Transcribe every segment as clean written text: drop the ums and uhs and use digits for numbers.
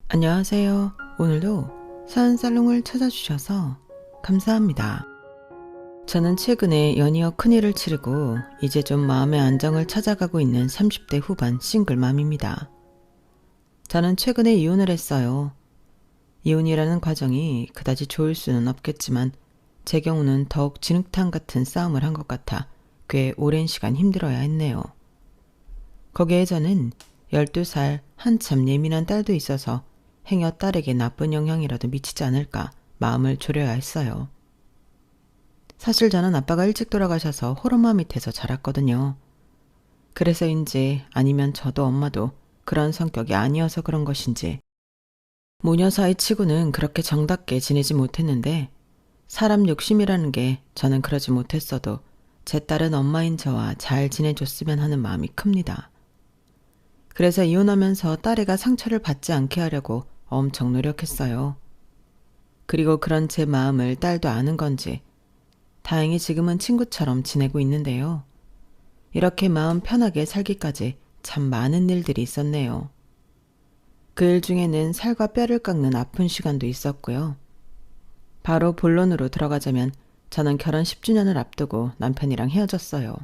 안녕하세요. 오늘도 사연살롱을 찾아주셔서 감사합니다. 저는 최근에 연이어 큰일을 치르고 이제 좀 마음의 안정을 찾아가고 있는 30대 후반 싱글맘입니다. 저는 최근에 이혼을 했어요. 이혼이라는 과정이 그다지 좋을 수는 없겠지만 제 경우는 더욱 진흙탕 같은 싸움을 한 것 같아 꽤 오랜 시간 힘들어야 했네요. 거기에 저는 12살 한참 예민한 딸도 있어서 행여 딸에게 나쁜 영향이라도 미치지 않을까 마음을 졸여야 했어요. 사실 저는 아빠가 일찍 돌아가셔서 호르마 밑에서 자랐거든요. 그래서인지 아니면 저도 엄마도 그런 성격이 아니어서 그런 것인지 모녀 사이 치고는 그렇게 정답게 지내지 못했는데 사람 욕심이라는 게 저는 그러지 못했어도 제 딸은 엄마인 저와 잘 지내줬으면 하는 마음이 큽니다. 그래서 이혼하면서 딸애가 상처를 받지 않게 하려고 엄청 노력했어요. 그리고 그런 제 마음을 딸도 아는 건지 다행히 지금은 친구처럼 지내고 있는데요. 이렇게 마음 편하게 살기까지 참 많은 일들이 있었네요. 그 일 중에는 살과 뼈를 깎는 아픈 시간도 있었고요. 바로 본론으로 들어가자면 저는 결혼 10주년을 앞두고 남편이랑 헤어졌어요.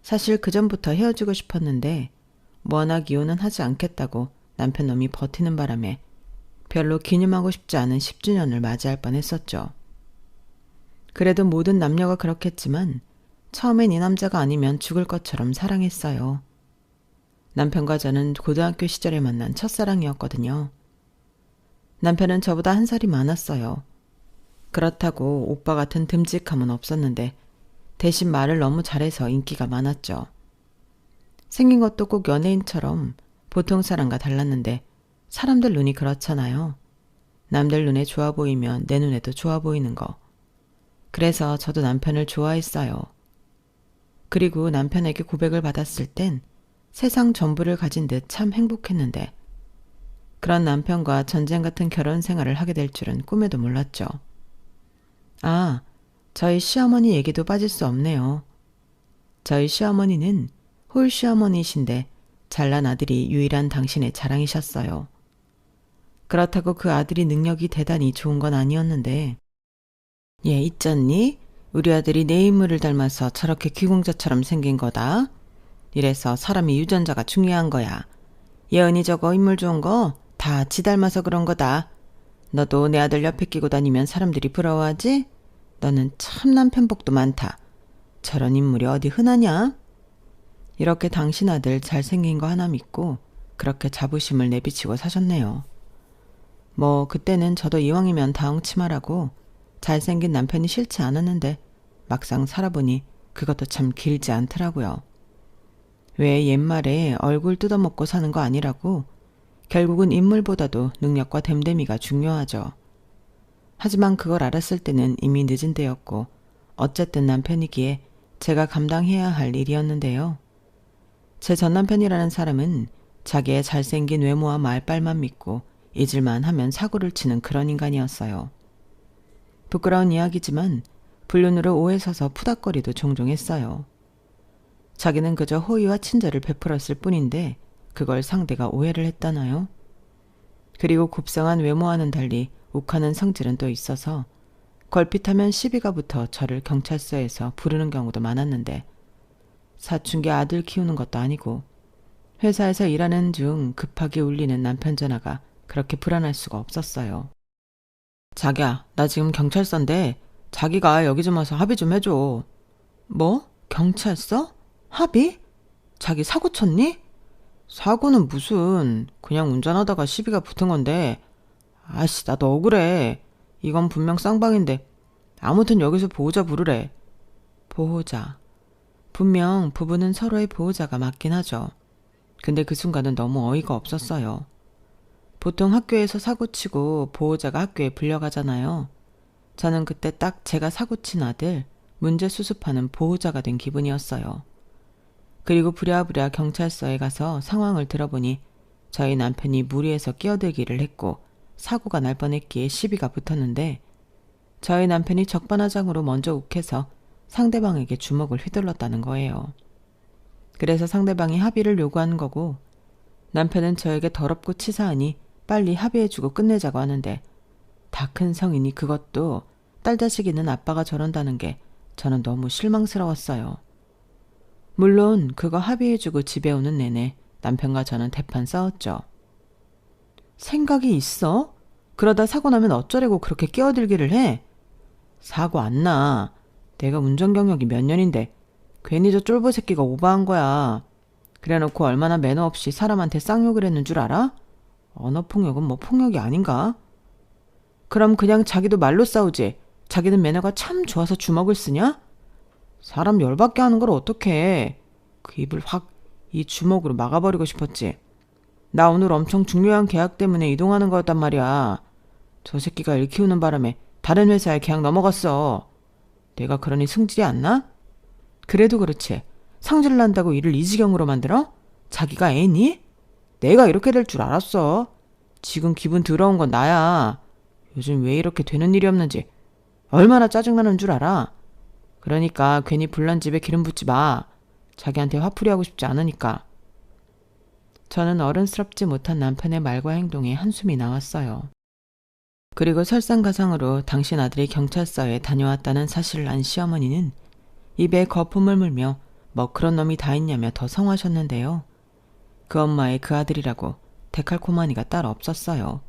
사실 그전부터 헤어지고 싶었는데 워낙 이혼은 하지 않겠다고 남편 놈이 버티는 바람에 별로 기념하고 싶지 않은 10주년을 맞이할 뻔했었죠. 그래도 모든 남녀가 그렇겠지만 처음엔 이 남자가 아니면 죽을 것처럼 사랑했어요. 남편과 저는 고등학교 시절에 만난 첫사랑이었거든요. 남편은 저보다 한 살이 많았어요. 그렇다고 오빠 같은 듬직함은 없었는데 대신 말을 너무 잘해서 인기가 많았죠. 생긴 것도 꼭 연예인처럼 보통 사람과 달랐는데 사람들 눈이 그렇잖아요. 남들 눈에 좋아 보이면 내 눈에도 좋아 보이는 거. 그래서 저도 남편을 좋아했어요. 그리고 남편에게 고백을 받았을 땐 세상 전부를 가진 듯 참 행복했는데 그런 남편과 전쟁 같은 결혼 생활을 하게 될 줄은 꿈에도 몰랐죠. 아, 저희 시어머니 얘기도 빠질 수 없네요. 저희 시어머니는 홀 시어머니이신데 잘난 아들이 유일한 당신의 자랑이셨어요. 그렇다고 그 아들이 능력이 대단히 좋은 건 아니었는데 얘 있잖니? 우리 아들이 내 인물을 닮아서 저렇게 귀공자처럼 생긴 거다. 이래서 사람이 유전자가 중요한 거야. 예은이 저거 인물 좋은 거 다 지 닮아서 그런 거다. 너도 내 아들 옆에 끼고 다니면 사람들이 부러워하지? 너는 참 남편 복도 많다. 저런 인물이 어디 흔하냐? 이렇게 당신 아들 잘생긴 거 하나 믿고 그렇게 자부심을 내비치고 사셨네요. 뭐 그때는 저도 이왕이면 다홍치마라고 잘생긴 남편이 싫지 않았는데 막상 살아보니 그것도 참 길지 않더라고요. 왜 옛말에 얼굴 뜯어먹고 사는 거 아니라고 결국은 인물보다도 능력과 됨됨이가 중요하죠. 하지만 그걸 알았을 때는 이미 늦은 때였고 어쨌든 남편이기에 제가 감당해야 할 일이었는데요. 제 전남편이라는 사람은 자기의 잘생긴 외모와 말빨만 믿고 잊을만 하면 사고를 치는 그런 인간이었어요. 부끄러운 이야기지만 불륜으로 오해 사서 푸닥거리도 종종 했어요. 자기는 그저 호의와 친절을 베풀었을 뿐인데 그걸 상대가 오해를 했다나요? 그리고 곱상한 외모와는 달리 욱하는 성질은 또 있어서 걸핏하면 시비가 붙어 저를 경찰서에서 부르는 경우도 많았는데 사춘기 아들 키우는 것도 아니고 회사에서 일하는 중 급하게 울리는 남편 전화가 그렇게 불안할 수가 없었어요. 자기야, 나 지금 경찰서인데 자기가 여기 좀 와서 합의 좀 해줘. 뭐? 경찰서? 합의? 자기 사고 쳤니? 사고는 무슨, 그냥 운전하다가 시비가 붙은 건데. 아씨, 나도 억울해. 이건 분명 쌍방인데. 아무튼 여기서 보호자 부르래. 보호자. 분명 부부는 서로의 보호자가 맞긴 하죠. 근데 그 순간은 너무 어이가 없었어요. 보통 학교에서 사고치고 보호자가 학교에 불려가잖아요. 저는 그때 딱 제가 사고친 아들, 문제 수습하는 보호자가 된 기분이었어요. 그리고 부랴부랴 경찰서에 가서 상황을 들어보니 저희 남편이 무리해서 끼어들기를 했고 사고가 날 뻔했기에 시비가 붙었는데 저희 남편이 적반하장으로 먼저 욱해서 상대방에게 주먹을 휘둘렀다는 거예요. 그래서 상대방이 합의를 요구한 거고 남편은 저에게 더럽고 치사하니 빨리 합의해주고 끝내자고 하는데 다 큰 성인이 그것도 딸 자식 있는 아빠가 저런다는 게 저는 너무 실망스러웠어요. 물론 그거 합의해주고 집에 오는 내내 남편과 저는 대판 싸웠죠. 생각이 있어? 그러다 사고 나면 어쩌려고 그렇게 끼어들기를 해? 사고 안 나. 내가 운전 경력이 몇 년인데 괜히 저 쫄보 새끼가 오버한 거야. 그래놓고 얼마나 매너 없이 사람한테 쌍욕을 했는 줄 알아? 언어폭력은 뭐 폭력이 아닌가? 그럼 그냥 자기도 말로 싸우지. 자기는 매너가 참 좋아서 주먹을 쓰냐? 사람 열받게 하는 걸 어떡해. 그 입을 확 이 주먹으로 막아버리고 싶었지. 나 오늘 엄청 중요한 계약 때문에 이동하는 거였단 말이야. 저 새끼가 일 키우는 바람에 다른 회사에 계약 넘어갔어. 내가 그러니 승질이 안 나? 그래도 그렇지. 성질 난다고 일을 이 지경으로 만들어? 자기가 애니? 내가 이렇게 될 줄 알았어. 지금 기분 더러운 건 나야. 요즘 왜 이렇게 되는 일이 없는지 얼마나 짜증나는 줄 알아? 그러니까 괜히 불난 집에 기름 붓지 마. 자기한테 화풀이하고 싶지 않으니까. 저는 어른스럽지 못한 남편의 말과 행동에 한숨이 나왔어요. 그리고 설상가상으로 당신 아들이 경찰서에 다녀왔다는 사실을 안 시어머니는 입에 거품을 물며 뭐 그런 놈이 다 있냐며 더 성하셨는데요. 그 엄마의 그 아들이라고 데칼코마니가 따로 없었어요.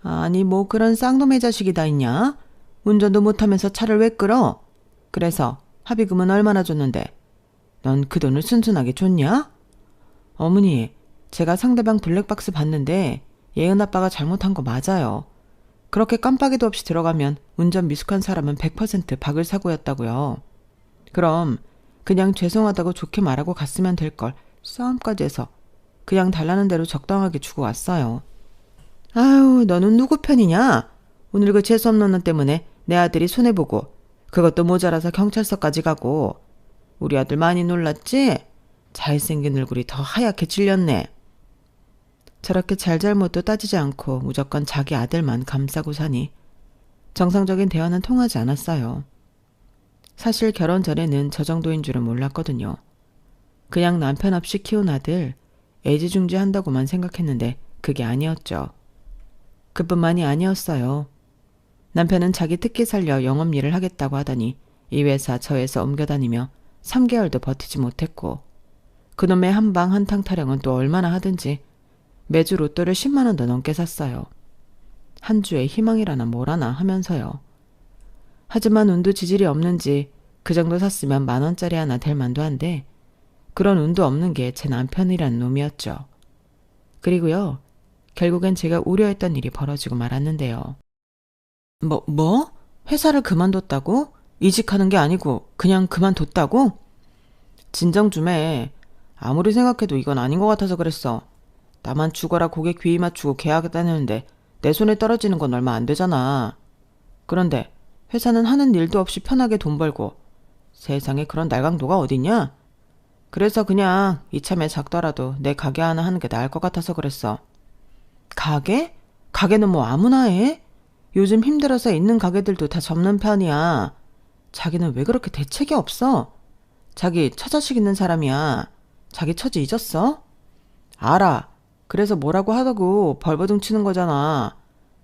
아니 뭐 그런 쌍놈의 자식이 다 있냐? 운전도 못하면서 차를 왜 끌어? 그래서 합의금은 얼마나 줬는데? 넌 그 돈을 순순하게 줬냐? 어머니, 제가 상대방 블랙박스 봤는데 예은 아빠가 잘못한 거 맞아요. 그렇게 깜빡이도 없이 들어가면 운전 미숙한 사람은 100% 박을 사고였다고요. 그럼 그냥 죄송하다고 좋게 말하고 갔으면 될 걸 싸움까지 해서 그냥 달라는 대로 적당하게 주고 왔어요. 아유, 너는 누구 편이냐? 오늘 그 재수없는 놈 때문에 내 아들이 손해보고 그것도 모자라서 경찰서까지 가고. 우리 아들 많이 놀랐지? 잘생긴 얼굴이 더 하얗게 질렸네. 저렇게 잘잘못도 따지지 않고 무조건 자기 아들만 감싸고 사니 정상적인 대화는 통하지 않았어요. 사실 결혼 전에는 저 정도인 줄은 몰랐거든요. 그냥 남편 없이 키운 아들 애지중지한다고만 생각했는데 그게 아니었죠. 그뿐만이 아니었어요. 남편은 자기 특기 살려 영업일을 하겠다고 하더니 이 회사 저 회사 옮겨다니며 3개월도 버티지 못했고 그놈의 한방 한탕 타령은 또 얼마나 하든지 매주 로또를 10만 원도 넘게 샀어요. 한 주에 희망이라나 뭐라나 하면서요. 하지만 운도 지질이 없는지 그 정도 샀으면 10,000원짜리 하나 될 만도 한데 그런 운도 없는 게 제 남편이란 놈이었죠. 그리고요. 결국엔 제가 우려했던 일이 벌어지고 말았는데요. 뭐? 회사를 그만뒀다고? 이직하는 게 아니고 그냥 그만뒀다고? 진정 좀 해. 아무리 생각해도 이건 아닌 것 같아서 그랬어. 나만 죽어라 고개 귀 맞추고 계약했다는데 내 손에 떨어지는 건 얼마 안 되잖아. 그런데 회사는 하는 일도 없이 편하게 돈 벌고 세상에 그런 날강도가 어딨냐? 그래서 그냥 이참에 작더라도 내 가게 하나 하는 게 나을 것 같아서 그랬어. 가게? 가게는 뭐 아무나 해? 요즘 힘들어서 있는 가게들도 다 접는 편이야. 자기는 왜 그렇게 대책이 없어? 자기 처자식 있는 사람이야. 자기 처지 잊었어? 알아. 그래서 뭐라고 하다고 벌버둥 치는 거잖아.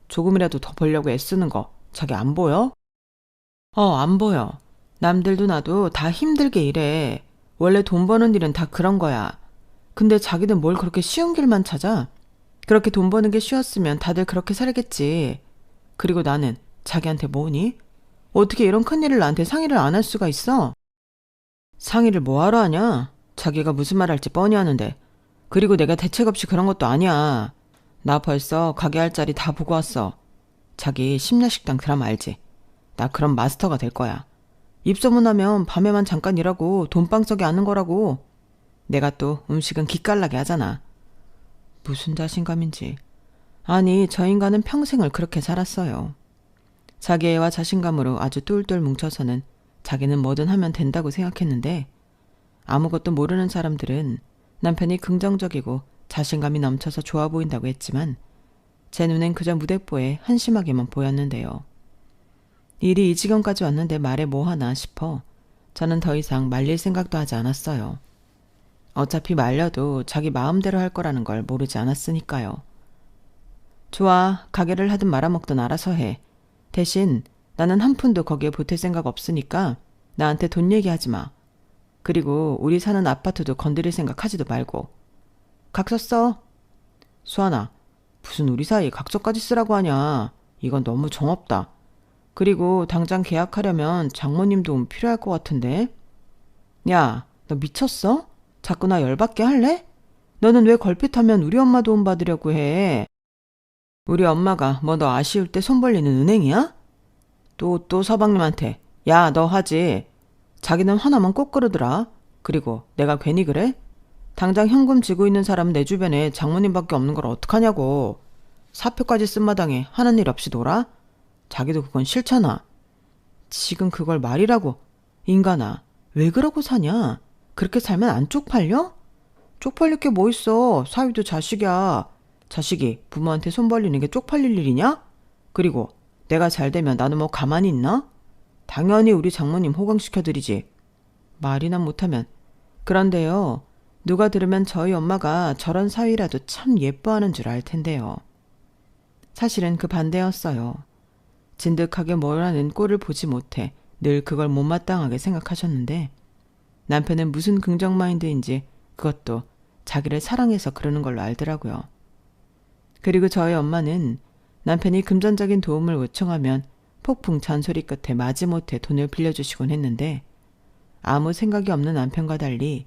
조금이라도 더 벌려고 애쓰는 거 자기 안 보여? 안 보여. 남들도 나도 다 힘들게 일해. 원래 돈 버는 일은 다 그런 거야. 근데 자기는 뭘 그렇게 쉬운 길만 찾아? 그렇게 돈 버는 게 쉬웠으면 다들 그렇게 살겠지. 그리고 나는 자기한테 뭐니? 어떻게 이런 큰일을 나한테 상의를 안 할 수가 있어? 상의를 뭐하러 하냐? 자기가 무슨 말 할지 뻔히 아는데. 그리고 내가 대책 없이 그런 것도 아니야. 나 벌써 가게 할 자리 다 보고 왔어. 자기 심야식당 드라마 알지? 나 그럼 마스터가 될 거야. 입소문하면 밤에만 잠깐 일하고 돈방석에 앉는 거라고. 내가 또 음식은 기깔나게 하잖아. 무슨 자신감인지. 아니, 저 인간은 평생을 그렇게 살았어요. 자기 애와 자신감으로 아주 똘똘 뭉쳐서는 자기는 뭐든 하면 된다고 생각했는데 아무것도 모르는 사람들은 남편이 긍정적이고 자신감이 넘쳐서 좋아 보인다고 했지만 제 눈엔 그저 무대뽀에 한심하게만 보였는데요. 일이 이 지경까지 왔는데 말해 뭐하나 싶어 저는 더 이상 말릴 생각도 하지 않았어요. 어차피 말려도 자기 마음대로 할 거라는 걸 모르지 않았으니까요. 좋아, 가게를 하든 말아먹든 알아서 해. 대신 나는 한 푼도 거기에 보탤 생각 없으니까 나한테 돈 얘기하지 마. 그리고 우리 사는 아파트도 건드릴 생각 하지도 말고. 각서 써. 수아나, 무슨 우리 사이에 각서까지 쓰라고 하냐. 이건 너무 정없다. 그리고 당장 계약하려면 장모님 도움 필요할 것 같은데. 야, 너 미쳤어? 자꾸 나 열받게 할래? 너는 왜 걸핏하면 우리 엄마 도움 받으려고 해? 우리 엄마가 뭐 너 아쉬울 때 손 벌리는 은행이야? 또 서방님한테 야, 너 하지. 자기는 화나면 꼭 그러더라. 그리고 내가 괜히 그래? 당장 현금 쥐고 있는 사람은 내 주변에 장모님밖에 없는 걸 어떡하냐고. 사표까지 쓴 마당에 하는 일 없이 놀아? 자기도 그건 싫잖아. 지금 그걸 말이라고. 인간아, 왜 그러고 사냐? 그렇게 살면 안 쪽팔려? 쪽팔릴 게 뭐 있어. 사위도 자식이야. 자식이 부모한테 손 벌리는 게 쪽팔릴 일이냐? 그리고 내가 잘 되면 나는 뭐 가만히 있나? 당연히 우리 장모님 호강시켜드리지. 말이나 못하면. 그런데요, 누가 들으면 저희 엄마가 저런 사위라도 참 예뻐하는 줄 알 텐데요. 사실은 그 반대였어요. 진득하게 뭘 하는 꼴을 보지 못해 늘 그걸 못마땅하게 생각하셨는데 남편은 무슨 긍정 마인드인지 그것도 자기를 사랑해서 그러는 걸로 알더라고요. 그리고 저희 엄마는 남편이 금전적인 도움을 요청하면 폭풍 잔소리 끝에 마지못해 돈을 빌려주시곤 했는데 아무 생각이 없는 남편과 달리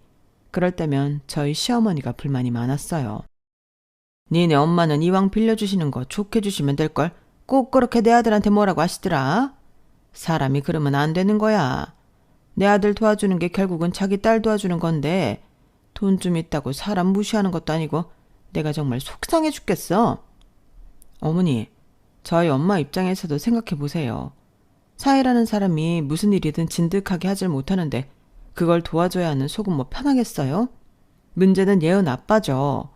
그럴 때면 저희 시어머니가 불만이 많았어요. 니네 엄마는 이왕 빌려주시는 거 좋게 주시면 될걸. 꼭 그렇게 내 아들한테 뭐라고 하시더라. 사람이 그러면 안 되는 거야. 내 아들 도와주는 게 결국은 자기 딸 도와주는 건데 돈 좀 있다고 사람 무시하는 것도 아니고 내가 정말 속상해 죽겠어. 어머니, 저희 엄마 입장에서도 생각해 보세요. 사위라는 사람이 무슨 일이든 진득하게 하질 못하는데 그걸 도와줘야 하는 속은 뭐 편하겠어요? 문제는 얘은 아빠죠.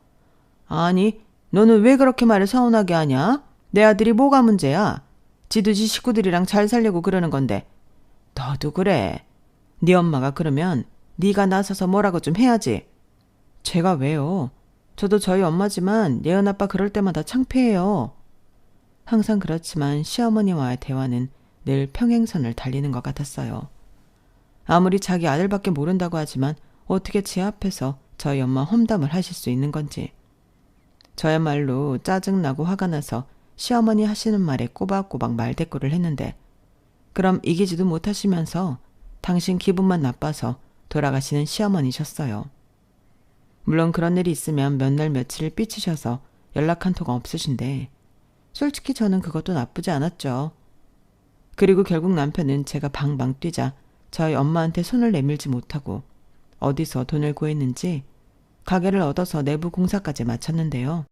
아니, 너는 왜 그렇게 말을 서운하게 하냐? 내 아들이 뭐가 문제야? 지도 지 식구들이랑 잘 살려고 그러는 건데. 너도 그래. 네 엄마가 그러면 네가 나서서 뭐라고 좀 해야지. 제가 왜요? 저도 저희 엄마지만 예은 아빠 그럴 때마다 창피해요. 항상 그렇지만 시어머니와의 대화는 늘 평행선을 달리는 것 같았어요. 아무리 자기 아들밖에 모른다고 하지만 어떻게 제 앞에서 저희 엄마 험담을 하실 수 있는 건지. 저야말로 짜증나고 화가 나서 시어머니 하시는 말에 꼬박꼬박 말대꾸를 했는데 그럼 이기지도 못하시면서 당신 기분만 나빠서 돌아가시는 시어머니셨어요. 물론 그런 일이 있으면 몇 날 며칠을 삐치셔서 연락 한 통 없으신데 솔직히 저는 그것도 나쁘지 않았죠. 그리고 결국 남편은 제가 방방 뛰자 저희 엄마한테 손을 내밀지 못하고 어디서 돈을 구했는지 가게를 얻어서 내부 공사까지 마쳤는데요.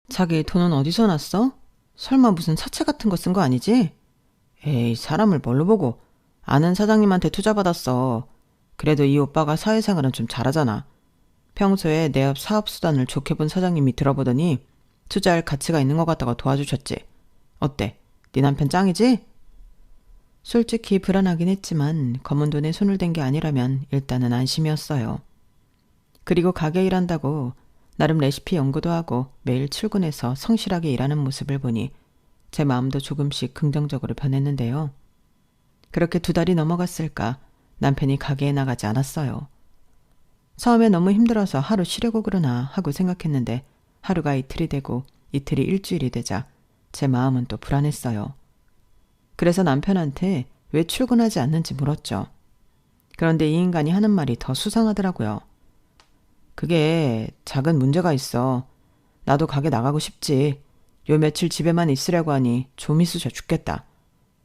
자기 돈은 어디서 났어? 설마 무슨 사채 같은 거 쓴 거 아니지? 에이, 사람을 뭘로 보고. 아는 사장님한테 투자받았어. 그래도 이 오빠가 사회생활은 좀 잘하잖아. 평소에 내 옆 사업수단을 좋게 본 사장님이 들어보더니 투자할 가치가 있는 것 같다고 도와주셨지. 어때? 네 남편 짱이지? 솔직히 불안하긴 했지만 검은 돈에 손을 댄 게 아니라면 일단은 안심이었어요. 그리고 가게 일한다고 나름 레시피 연구도 하고 매일 출근해서 성실하게 일하는 모습을 보니 제 마음도 조금씩 긍정적으로 변했는데요. 그렇게 2달이 넘어갔을까 남편이 가게에 나가지 않았어요. 처음에 너무 힘들어서 하루 쉬려고 그러나 하고 생각했는데 하루가 이틀이 되고 이틀이 일주일이 되자 제 마음은 또 불안했어요. 그래서 남편한테 왜 출근하지 않는지 물었죠. 그런데 이 인간이 하는 말이 더 수상하더라고요. 그게 작은 문제가 있어. 나도 가게 나가고 싶지. 요 며칠 집에만 있으려고 하니 좀이 쑤셔 죽겠다.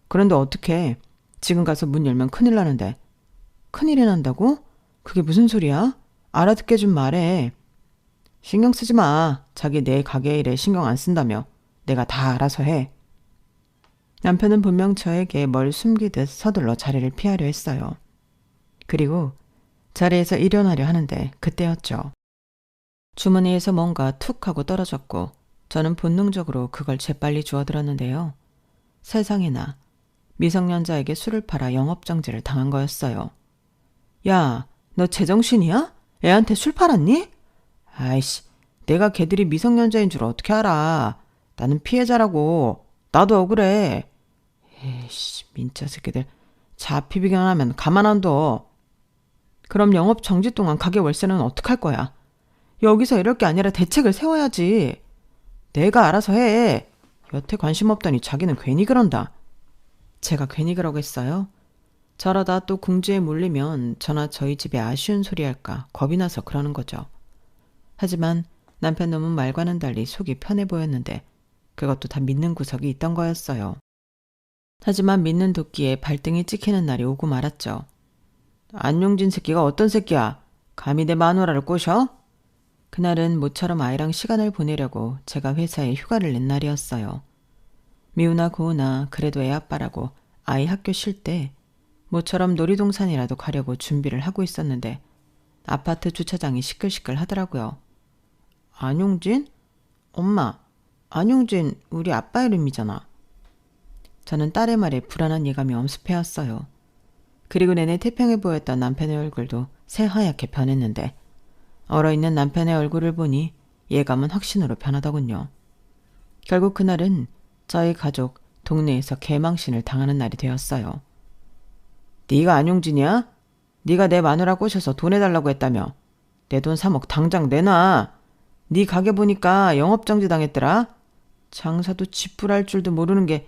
그런데 어떡해. 지금 가서 문 열면 큰일 나는데. 큰일이 난다고? 그게 무슨 소리야? 알아듣게 좀 말해. 신경 쓰지 마. 자기 내 가게 일에 신경 안 쓴다며. 내가 다 알아서 해. 남편은 분명 저에게 뭘 숨기듯 서둘러 자리를 피하려 했어요. 그리고 자리에서 일어나려 하는데 그때였죠. 주머니에서 뭔가 툭 하고 떨어졌고 저는 본능적으로 그걸 재빨리 주워들었는데요. 세상에나 미성년자에게 술을 팔아 영업정지를 당한 거였어요. 야, 너 제정신이야? 애한테 술 팔았니? 아이씨, 내가 걔들이 미성년자인 줄 어떻게 알아. 나는 피해자라고. 나도 억울해. 에이씨, 민짜 새끼들. 잡히기만 하면 가만 안 둬. 그럼 영업 정지 동안 가게 월세는 어떡할 거야? 여기서 이럴 게 아니라 대책을 세워야지. 내가 알아서 해. 여태 관심 없더니 자기는 괜히 그런다. 제가 괜히 그러겠어요? 저러다 또 궁지에 몰리면 저나 저희 집에 아쉬운 소리 할까 겁이 나서 그러는 거죠. 하지만 남편 놈은 말과는 달리 속이 편해 보였는데 그것도 다 믿는 구석이 있던 거였어요. 하지만 믿는 도끼에 발등이 찍히는 날이 오고 말았죠. 안용진 새끼가 어떤 새끼야? 감히 내 마누라를 꼬셔? 그날은 모처럼 아이랑 시간을 보내려고 제가 회사에 휴가를 낸 날이었어요. 미우나 고우나 그래도 애 아빠라고 아이 학교 쉴 때 모처럼 놀이동산이라도 가려고 준비를 하고 있었는데 아파트 주차장이 시끌시끌 하더라고요. 안용진? 엄마, 안용진 우리 아빠 이름이잖아. 저는 딸의 말에 불안한 예감이 엄습해왔어요. 그리고 내내 태평해 보였던 남편의 얼굴도 새하얗게 변했는데 얼어있는 남편의 얼굴을 보니 예감은 확신으로 변하더군요. 결국 그날은 저희 가족 동네에서 개망신을 당하는 날이 되었어요. 네가 안용진이야? 네가 내 마누라 꼬셔서 돈 해달라고 했다며. 내 돈 3억 당장 내놔. 네 가게 보니까 영업정지 당했더라. 장사도 지푸할 줄도 모르는 게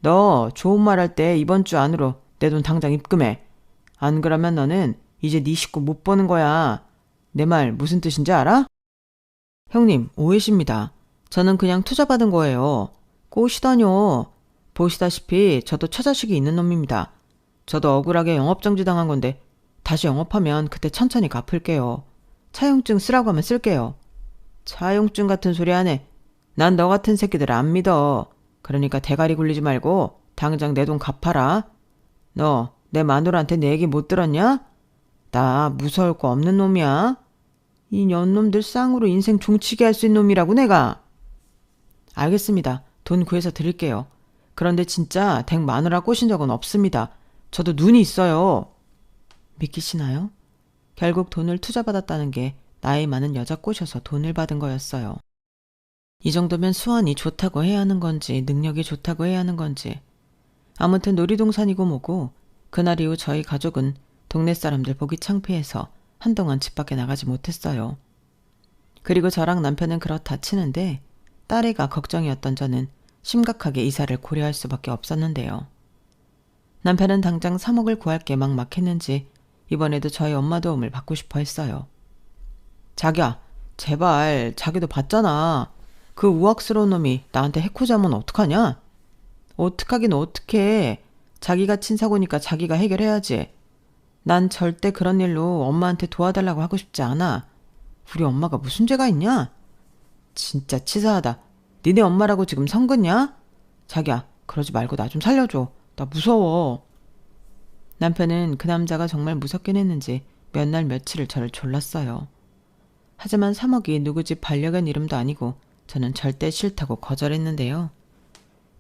너 좋은 말 할 때 이번 주 안으로 내 돈 당장 입금해. 안 그러면 너는 이제 네 식구 못 보는 거야. 내 말 무슨 뜻인지 알아? 형님, 오해십니다. 저는 그냥 투자받은 거예요. 꼬시다뇨. 보시다시피 저도 처자식이 있는 놈입니다. 저도 억울하게 영업정지 당한 건데 다시 영업하면 그때 천천히 갚을게요. 차용증 쓰라고 하면 쓸게요. 차용증 같은 소리 안 해. 난 너 같은 새끼들 안 믿어. 그러니까 대가리 굴리지 말고 당장 내 돈 갚아라. 너 내 마누라한테 내 얘기 못 들었냐? 나 무서울 거 없는 놈이야. 이 년놈들 쌍으로 인생 종치게 할 수 있는 놈이라고 내가. 알겠습니다. 돈 구해서 드릴게요. 그런데 진짜 댁 마누라 꼬신 적은 없습니다. 저도 눈이 있어요. 믿기시나요? 결국 돈을 투자받았다는 게 나이 많은 여자 꼬셔서 돈을 받은 거였어요. 이 정도면 수완이 좋다고 해야 하는 건지 능력이 좋다고 해야 하는 건지 아무튼 놀이동산이고 뭐고 그날 이후 저희 가족은 동네 사람들 보기 창피해서 한동안 집 밖에 나가지 못했어요. 그리고 저랑 남편은 그렇다 치는데 딸애가 걱정이었던 저는 심각하게 이사를 고려할 수밖에 없었는데요. 남편은 당장 3억을 구할 게 막막했는지 이번에도 저희 엄마 도움을 받고 싶어 했어요. 자기야, 제발 자기도 봤잖아. 그 우악스러운 놈이 나한테 해코지하면 어떡하냐? 어떡하긴 어떡해. 자기가 친 사고니까 자기가 해결해야지. 난 절대 그런 일로 엄마한테 도와달라고 하고 싶지 않아. 우리 엄마가 무슨 죄가 있냐? 진짜 치사하다. 니네 엄마라고 지금 성근냐? 자기야, 그러지 말고 나 좀 살려줘. 나 무서워. 남편은 그 남자가 정말 무섭긴 했는지 몇 날 며칠을 저를 졸랐어요. 하지만 3억이 누구 집 반려견 이름도 아니고 저는 절대 싫다고 거절했는데요.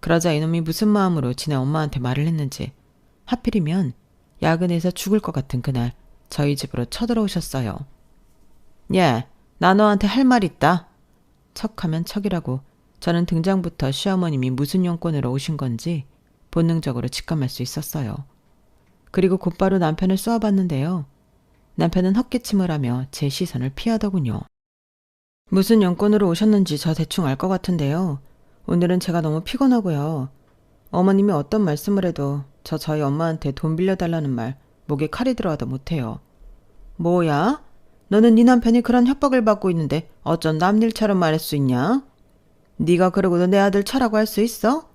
그러자 이놈이 무슨 마음으로 지네 엄마한테 말을 했는지 하필이면 야근해서 죽을 것 같은 그날 저희 집으로 쳐들어오셨어요. 야, 나 너한테 할 말 있다. 척하면 척이라고 저는 등장부터 시어머님이 무슨 용건으로 오신 건지 본능적으로 직감할 수 있었어요. 그리고 곧바로 남편을 쏘아봤는데요. 남편은 헛기침을 하며 제 시선을 피하더군요. 무슨 용건으로 오셨는지 저 대충 알 것 같은데요. 오늘은 제가 너무 피곤하고요. 어머님이 어떤 말씀을 해도 저희 엄마한테 돈 빌려달라는 말 목에 칼이 들어와도 못해요. 뭐야? 너는 네 남편이 그런 협박을 받고 있는데 어쩐 남일처럼 말할 수 있냐? 네가 그러고도 내 아들 차라고 할 수 있어?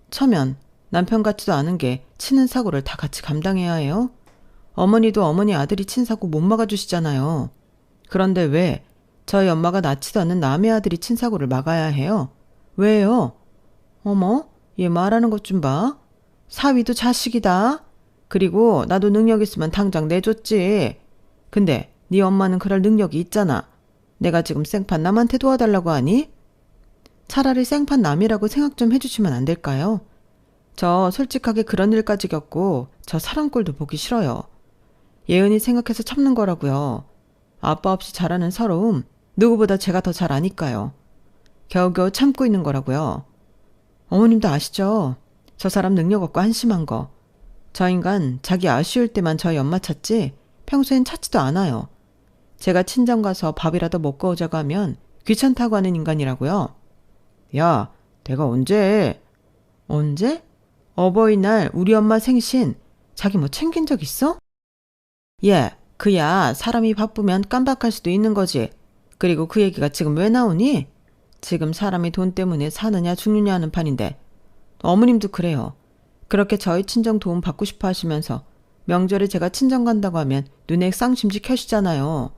처면 남편 같지도 않은 게 치는 사고를 다 같이 감당해야 해요? 어머니도 어머니 아들이 친 사고 못 막아주시잖아요. 그런데 왜 저희 엄마가 낳지도 않는 남의 아들이 친 사고를 막아야 해요? 왜요? 어머, 얘 말하는 것 좀 봐. 사위도 자식이다. 그리고 나도 능력 있으면 당장 내줬지. 근데 네 엄마는 그럴 능력이 있잖아. 내가 지금 생판 남한테 도와달라고 하니? 차라리 생판 남이라고 생각 좀 해주시면 안 될까요? 저 솔직하게 그런 일까지 겪고 저 사람 꼴도 보기 싫어요. 예은이 생각해서 참는 거라고요. 아빠 없이 자라는 서러움 누구보다 제가 더 잘 아니까요. 겨우겨우 참고 있는 거라고요. 어머님도 아시죠? 저 사람 능력 없고 한심한 거. 저 인간 자기 아쉬울 때만 저희 엄마 찾지 평소엔 찾지도 않아요. 제가 친정 가서 밥이라도 먹고 오자고 하면 귀찮다고 하는 인간이라고요. 야, 내가 언제? 언제? 어버이날 우리 엄마 생신 자기 뭐 챙긴 적 있어? 예, 그야 사람이 바쁘면 깜빡할 수도 있는 거지. 그리고 그 얘기가 지금 왜 나오니? 지금 사람이 돈 때문에 사느냐 죽느냐 하는 판인데. 어머님도 그래요. 그렇게 저희 친정 도움 받고 싶어 하시면서 명절에 제가 친정 간다고 하면 눈에 쌍심지 켜시잖아요.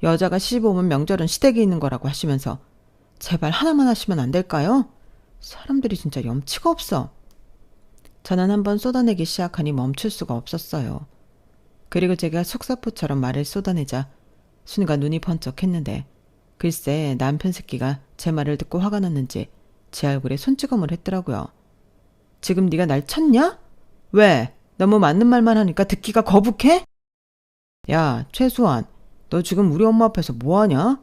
여자가 시집 오면 명절은 시댁에 있는 거라고 하시면서 제발 하나만 하시면 안 될까요? 사람들이 진짜 염치가 없어. 저는 한번 쏟아내기 시작하니 멈출 수가 없었어요. 그리고 제가 속사포처럼 말을 쏟아내자 순간 눈이 번쩍했는데 글쎄 남편 새끼가 제 말을 듣고 화가 났는지 제 얼굴에 손찌검을 했더라고요. 지금 네가 날 쳤냐? 왜? 너무 맞는 말만 하니까 듣기가 거북해? 야, 최수환, 너 지금 우리 엄마 앞에서 뭐하냐?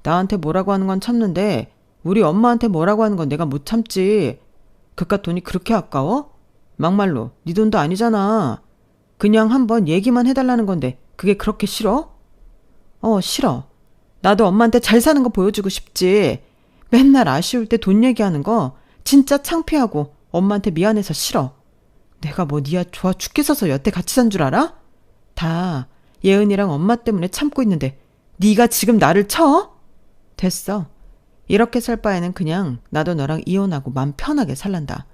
나한테 뭐라고 하는 건 참는데 우리 엄마한테 뭐라고 하는 건 내가 못 참지. 그깟 돈이 그렇게 아까워? 막말로 네 돈도 아니잖아. 그냥 한번 얘기만 해달라는 건데 그게 그렇게 싫어? 싫어. 나도 엄마한테 잘 사는 거 보여주고 싶지. 맨날 아쉬울 때 돈 얘기하는 거 진짜 창피하고 엄마한테 미안해서 싫어. 내가 뭐 니야 좋아 죽겠어서 여태 같이 산 줄 알아? 다 예은이랑 엄마 때문에 참고 있는데 네가 지금 나를 쳐? 됐어. 이렇게 살 바에는 그냥 나도 너랑 이혼하고 맘 편하게 살란다.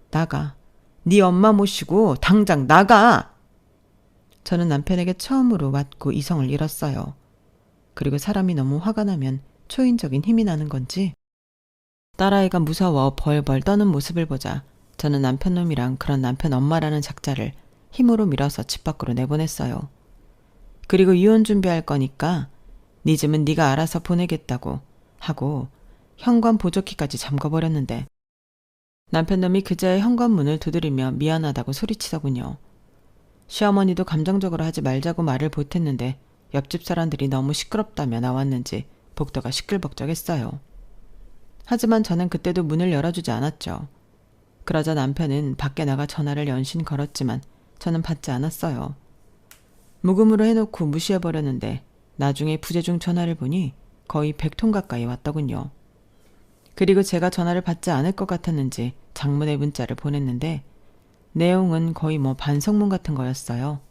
나가. 네 엄마 모시고 당장 나가. 저는 남편에게 처음으로 맞고 이성을 잃었어요. 그리고 사람이 너무 화가 나면 초인적인 힘이 나는 건지 딸아이가 무서워 벌벌 떠는 모습을 보자 저는 남편놈이랑 그런 남편 엄마라는 작자를 힘으로 밀어서 집 밖으로 내보냈어요. 그리고 이혼 준비할 거니까 네 집은 네가 알아서 보내겠다고 하고 현관 보조키까지 잠궈버렸는데 남편놈이 그자의 현관문을 두드리며 미안하다고 소리치더군요. 시어머니도 감정적으로 하지 말자고 말을 보탰는데 옆집 사람들이 너무 시끄럽다며 나왔는지 복도가 시끌벅적했어요. 하지만 저는 그때도 문을 열어주지 않았죠. 그러자 남편은 밖에 나가 전화를 연신 걸었지만 저는 받지 않았어요. 무금으로 해놓고 무시해버렸는데 나중에 부재중 전화를 보니 거의 100통 가까이 왔더군요. 그리고 제가 전화를 받지 않을 것 같았는지 장문의 문자를 보냈는데 내용은 거의 뭐 반성문 같은 거였어요.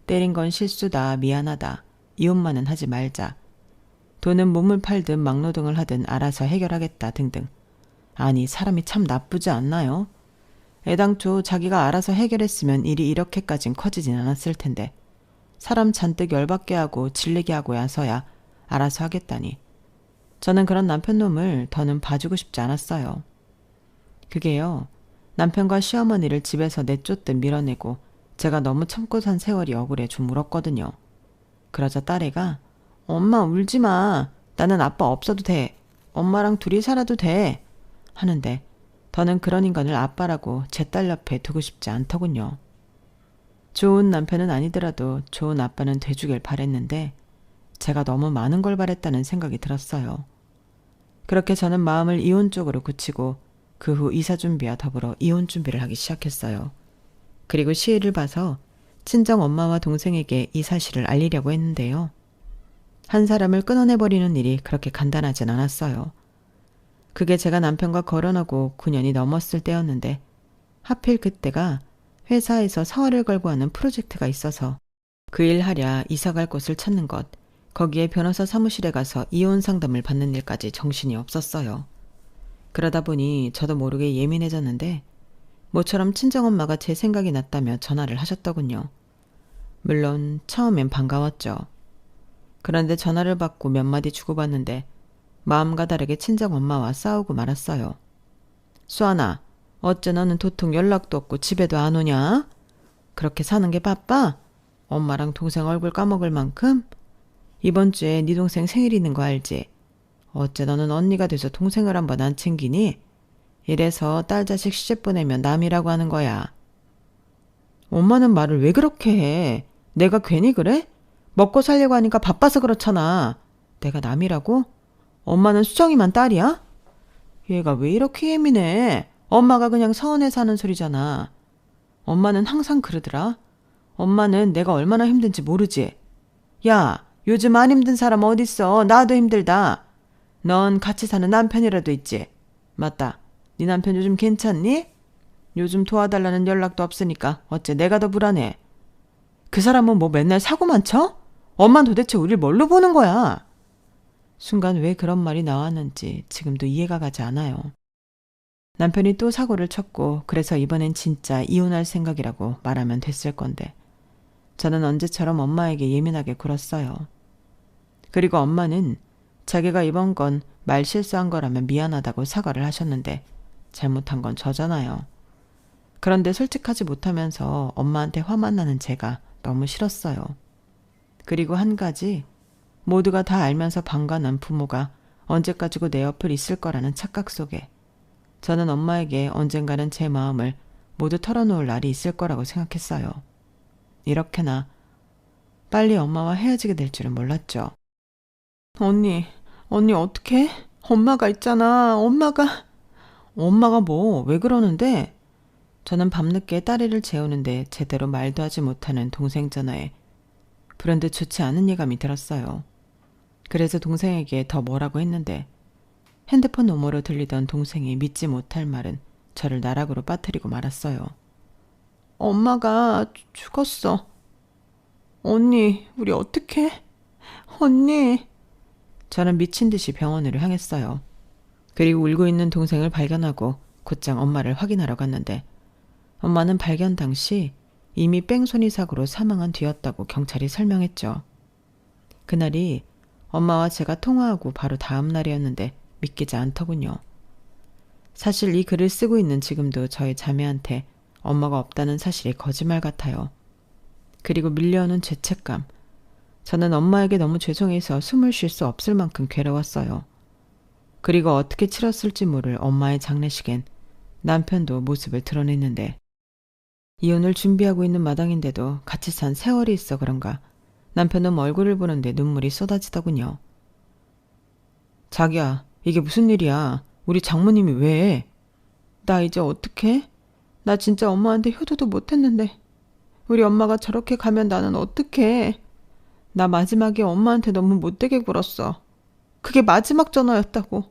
때린 건 실수다, 미안하다, 이혼만은 하지 말자, 돈은 몸을 팔든 막노동을 하든 알아서 해결하겠다 등등. 아니 사람이 참 나쁘지 않나요? 애당초 자기가 알아서 해결했으면 일이 이렇게까진 커지진 않았을 텐데 사람 잔뜩 열받게 하고 질리게 하고 나서야 알아서 하겠다니. 저는 그런 남편놈을 더는 봐주고 싶지 않았어요. 그게요. 남편과 시어머니를 집에서 내쫓듯 밀어내고 제가 너무 참고 산 세월이 억울해 좀 울었거든요. 그러자 딸애가 엄마 울지 마. 나는 아빠 없어도 돼. 엄마랑 둘이 살아도 돼. 하는데 더는 그런 인간을 아빠라고 제 딸 옆에 두고 싶지 않더군요. 좋은 남편은 아니더라도 좋은 아빠는 돼주길 바랬는데 제가 너무 많은 걸 바랬다는 생각이 들었어요. 그렇게 저는 마음을 이혼 쪽으로 굳히고 그 후 이사 준비와 더불어 이혼 준비를 하기 시작했어요. 그리고 시일을 봐서 친정 엄마와 동생에게 이 사실을 알리려고 했는데요. 한 사람을 끊어내버리는 일이 그렇게 간단하진 않았어요. 그게 제가 남편과 결혼하고 9년이 넘었을 때였는데 하필 그때가 회사에서 사활을 걸고 하는 프로젝트가 있어서 그 일 하랴 이사갈 곳을 찾는 것, 거기에 변호사 사무실에 가서 이혼 상담을 받는 일까지 정신이 없었어요. 그러다 보니 저도 모르게 예민해졌는데 모처럼 친정엄마가 제 생각이 났다며 전화를 하셨더군요. 물론 처음엔 반가웠죠. 그런데 전화를 받고 몇 마디 주고받는데 마음과 다르게 친정엄마와 싸우고 말았어요. 수아나, 어째 너는 도통 연락도 없고 집에도 안 오냐? 그렇게 사는 게 바빠? 엄마랑 동생 얼굴 까먹을 만큼? 이번 주에 네 동생 생일 있는 거 알지? 어째 너는 언니가 돼서 동생을 한번 안 챙기니? 이래서 딸 자식 시집 보내면 남이라고 하는 거야. 엄마는 말을 왜 그렇게 해? 내가 괜히 그래? 먹고 살려고 하니까 바빠서 그렇잖아. 내가 남이라고? 엄마는 수정이만 딸이야? 얘가 왜 이렇게 예민해? 엄마가 그냥 서운해서 하는 소리잖아. 엄마는 항상 그러더라. 엄마는 내가 얼마나 힘든지 모르지. 야, 요즘 안 힘든 사람 어딨어. 나도 힘들다. 넌 같이 사는 남편이라도 있지. 맞다. 네 남편 요즘 괜찮니? 요즘 도와달라는 연락도 없으니까 어째 내가 더 불안해. 그 사람은 뭐 맨날 사고만 쳐? 엄만 도대체 우릴 뭘로 보는 거야? 순간 왜 그런 말이 나왔는지 지금도 이해가 가지 않아요. 남편이 또 사고를 쳤고 그래서 이번엔 진짜 이혼할 생각이라고 말하면 됐을 건데 저는 언제처럼 엄마에게 예민하게 굴었어요. 그리고 엄마는 자기가 이번 건 말 실수한 거라면 미안하다고 사과를 하셨는데 잘못한 건 저잖아요. 그런데 솔직하지 못하면서 엄마한테 화만 나는 제가 너무 싫었어요. 그리고 한 가지, 모두가 다 알면서 방관한 부모가 언제까지고 내 옆을 있을 거라는 착각 속에 저는 엄마에게 언젠가는 제 마음을 모두 털어놓을 날이 있을 거라고 생각했어요. 이렇게나 빨리 엄마와 헤어지게 될 줄은 몰랐죠. 언니 어떡해? 엄마가 있잖아. 엄마가 뭐 왜 그러는데? 저는 밤늦게 딸애를 재우는데 제대로 말도 하지 못하는 동생 전화에 불현듯 좋지 않은 예감이 들었어요. 그래서 동생에게 더 뭐라고 했는데 핸드폰 너머로 들리던 동생이 믿지 못할 말은 저를 나락으로 빠뜨리고 말았어요. 엄마가 죽었어. 언니, 우리 어떡해? 언니. 저는 미친 듯이 병원으로 향했어요. 그리고 울고 있는 동생을 발견하고 곧장 엄마를 확인하러 갔는데 엄마는 발견 당시 이미 뺑소니 사고로 사망한 뒤였다고 경찰이 설명했죠. 그날이 엄마와 제가 통화하고 바로 다음 날이었는데 믿기지 않더군요. 사실 이 글을 쓰고 있는 지금도 저희 자매한테 엄마가 없다는 사실이 거짓말 같아요. 그리고 밀려오는 죄책감. 저는 엄마에게 너무 죄송해서 숨을 쉴 수 없을 만큼 괴로웠어요. 그리고 어떻게 치렀을지 모를 엄마의 장례식엔 남편도 모습을 드러냈는데 이혼을 준비하고 있는 마당인데도 같이 산 세월이 있어 그런가 남편은 얼굴을 보는데 눈물이 쏟아지더군요. 자기야, 이게 무슨 일이야? 우리 장모님이 왜? 나 이제 어떡해? 나 진짜 엄마한테 효도도 못했는데 우리 엄마가 저렇게 가면 나는 어떡해? 나 마지막에 엄마한테 너무 못되게 굴었어. 그게 마지막 전화였다고.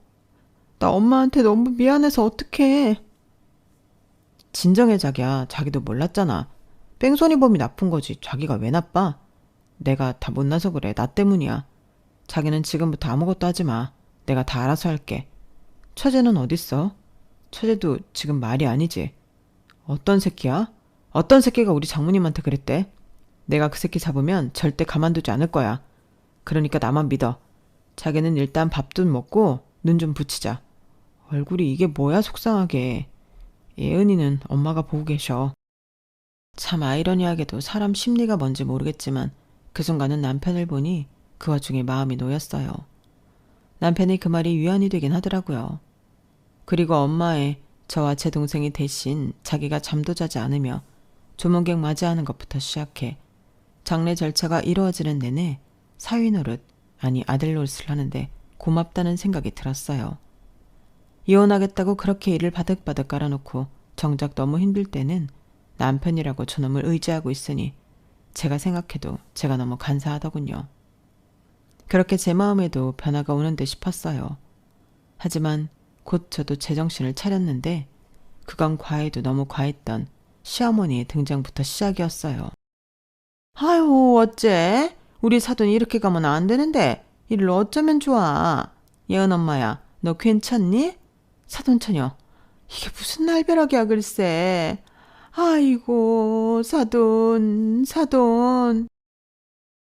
나 엄마한테 너무 미안해서 어떡해. 진정해 자기야. 자기도 몰랐잖아. 뺑소니범이 나쁜 거지. 자기가 왜 나빠? 내가 다 못나서 그래. 나 때문이야. 자기는 지금부터 아무것도 하지 마. 내가 다 알아서 할게. 처제는 어딨어? 처제도 지금 말이 아니지. 어떤 새끼야? 어떤 새끼가 우리 장모님한테 그랬대? 내가 그 새끼 잡으면 절대 가만두지 않을 거야. 그러니까 나만 믿어. 자기는 일단 밥 좀 먹고 눈 좀 붙이자. 얼굴이 이게 뭐야 속상하게. 예은이는 엄마가 보고 계셔. 참 아이러니하게도 사람 심리가 뭔지 모르겠지만 그 순간은 남편을 보니 그 와중에 마음이 놓였어요. 남편이 그 말이 위안이 되긴 하더라고요. 그리고 엄마의 저와 제 동생이 대신 자기가 잠도 자지 않으며 조문객 맞이하는 것부터 시작해 장례 절차가 이루어지는 내내 사위 노릇, 아니 아들 노릇을 하는데 고맙다는 생각이 들었어요. 이혼하겠다고 그렇게 일을 바득바득 깔아놓고 정작 너무 힘들 때는 남편이라고 저놈을 의지하고 있으니 제가 생각해도 제가 너무 간사하더군요. 그렇게 제 마음에도 변화가 오는 듯 싶었어요. 하지만 곧 저도 제정신을 차렸는데 그건 과해도 너무 과했던 시어머니의 등장부터 시작이었어요. 아유 어째? 우리 사돈이 이렇게 가면 안 되는데 이를 어쩌면 좋아. 예은 엄마야 너 괜찮니? 사돈처녀 이게 무슨 날벼락이야 글쎄. 아이고 사돈.